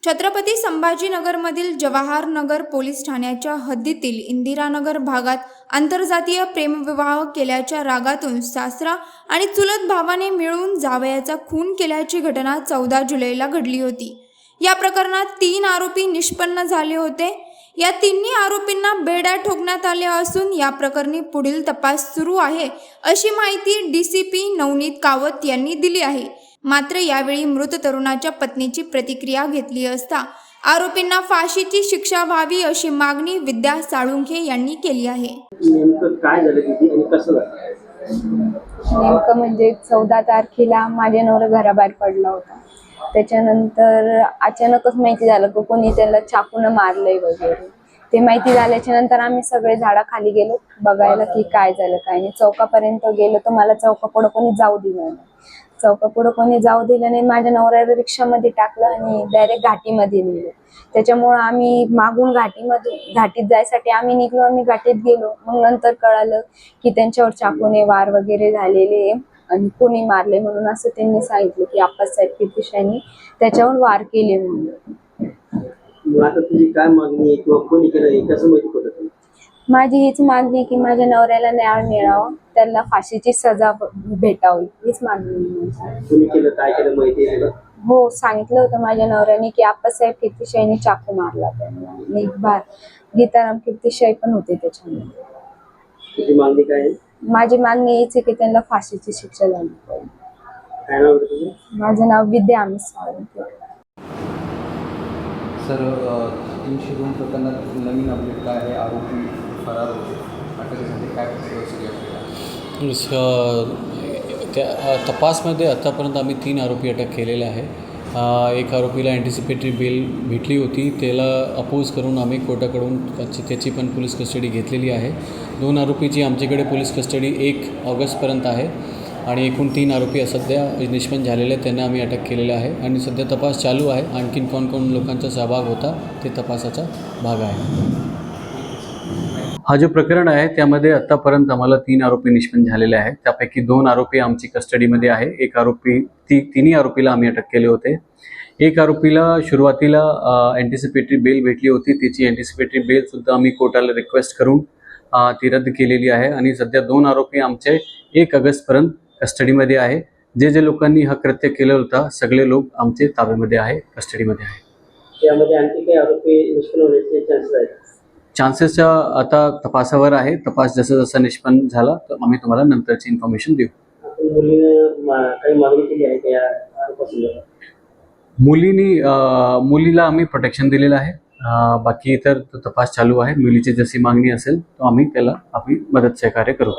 Chhatrapati संभाजीनगरमधील Jawahar Nagar police ठाण्याच्या हद्दीतील इंदिरानगर भागात आंतरजातीय प्रेमविवाह केल्याच्या रागातून सासरा आणि चुलत भावाने मिळून जावयाचा खून केल्याची घटना 14 जुलैला घडली होती। या प्रकरणात 3 आरोपी निष्पन्न झाले होते। या तिन्ही आरोपींना बेड्या ठोकण्यात आले असून या प्रकरणी पुढील तपास सुरू आहे, अशी माहिती DCP नवनीत कावत यांनी दिली आहे। मात्र यावेळी मृत तरुणाच्या पत्नीची प्रतिक्रिया घेतली असता आरोपींना फाशीची शिक्षा व्हावी अशी मागणी विद्या साळुंखे यांनी केली आहे। नेमकं काय झालं किती आणि कसं झालं? नेमकं म्हणजे 14 तारखेला माझ्या नवरा घराबाहेर पडला होता। त्याच्यानंतर अचानकच माहिती झालं की कोणी त्याला चाकून मारलंय वगैरे। ते माहिती झाल्याच्या नंतर आम्ही सगळे झाडाखाली गेलो बघायला की काय झालं काय नाही। चौकापर्यंत गेलो तर मला चौकापुढे कोणी जाऊ दिलं नाही। चौकापुढे कोणी जाऊ दिलं नाही। माझ्या नवऱ्याला रिक्षामध्ये टाकलं आणि डायरेक्ट घाटीमध्ये नेलं। त्याच्यामुळे आम्ही मागून घाटीत जायसाठी आम्ही निघलो आणि घाटीत गेलो। मग नंतर कळालं की त्यांच्यावर चाकूने वार वगैरे झालेले आणि कोणी मारले म्हणून असं त्यांनी सांगितलं की आप्पासाहेब कीर्तिशाईंनी त्याच्यावर वार केले म्हणून। मग आता तुझी काय मागणी आहे किंवा कोणी केलं हे कसं माहिती पडतं? माझी हीच मागणी आहे की माझ्या नवऱ्याला न्याय मिळावा, त्याला फाशीची सजा भेटावी, हीच मागणी आहे। कोणी केलं काय केलं माहिती आहे तुला? हो, सांगितलं होतं माझ्या नवऱ्याने की आप्पासाहेब कीर्तिशाईंनी चाकू मारला त्यांना आणि गीताराम कीर्तिशाई पण होते त्याच्यामध्ये। तुझी मागणी काय आहे? माझी मागणी हीच आहे की त्यांना फाशीची शिक्षा झाली पाहिजे। काय नाव आहे तुझं? माझं नाव विद्या साळुंखे। सर 302 प्रकरणात नवीन अपडेट काय आहे? आरोपी फरार होते, अटकेसाठी काय त्या तपासमध्ये आत्तापर्यंत आम्ही 3 आरोपी अटक केलेले आहे। एक आरोपीला अँटिसिपेटरी बेल भेटली होती, त्याला अपोज करून आम्ही कोर्टाकडून त्याची पण पोलीस कस्टडी घेतलेली आहे। 2 आरोपीची आमच्याकडे पोलीस कस्टडी 1 ऑगस्टपर्यंत आहे आणि एकूण 3 आरोपी सध्या निष्पन्न झालेले आहेत, त्यांना आम्ही अटक केलेलं आहे आणि सध्या तपास चालू आहे। आणखीन कोण लोकांचा सहभाग होता ते तपासाचा भाग आहे। हा जो प्रकरण आहे त्यामध्ये आत्तापर्यंत आम्हाला 3 आरोपी निष्पन्न झालेले आहेत। त्यापैकी 2 आरोपी आमची कस्टडीमध्ये आहे। एक आरोपी तिन्ही आरोपीला आम्ही अटक केले होते। एक आरोपीला सुरुवातीला अँटिसिपेटरी बेल भेटली होती, त्याची अँटिसिपेटरी बेलसुद्धा आम्ही कोर्टाला रिक्वेस्ट करून ती रद्द केलेली आहे आणि सध्या 2 आरोपी आमचे 1 ऑगस्टपर्यंत कस्टडीमध्ये आहे। जे लोकांनी हा कृत्य केलं होता सगळे लोक आमचे ताब्यामध्ये आहे, कस्टडीमध्ये आहे। त्यामध्ये आणखी काही आरोपी निष्पन्न होण्याचे चान्सेस आहेत? चान्सेसच्या आता तपासावर आहे। तपास जसा निष्पन्न झाला तर आम्ही तुम्हाला नंतरची इन्फॉर्मेशन देऊ। आपण मुलीने काही मागणी केली आहे त्या आरोपासंदर्भात? मुलीला आम्ही प्रोटेक्शन दिलेलं आहे। बाकी तर तपास चालू आहे। मुलीची जशी मागणी असेल तो आम्ही त्याला मदत सहकार्य करू।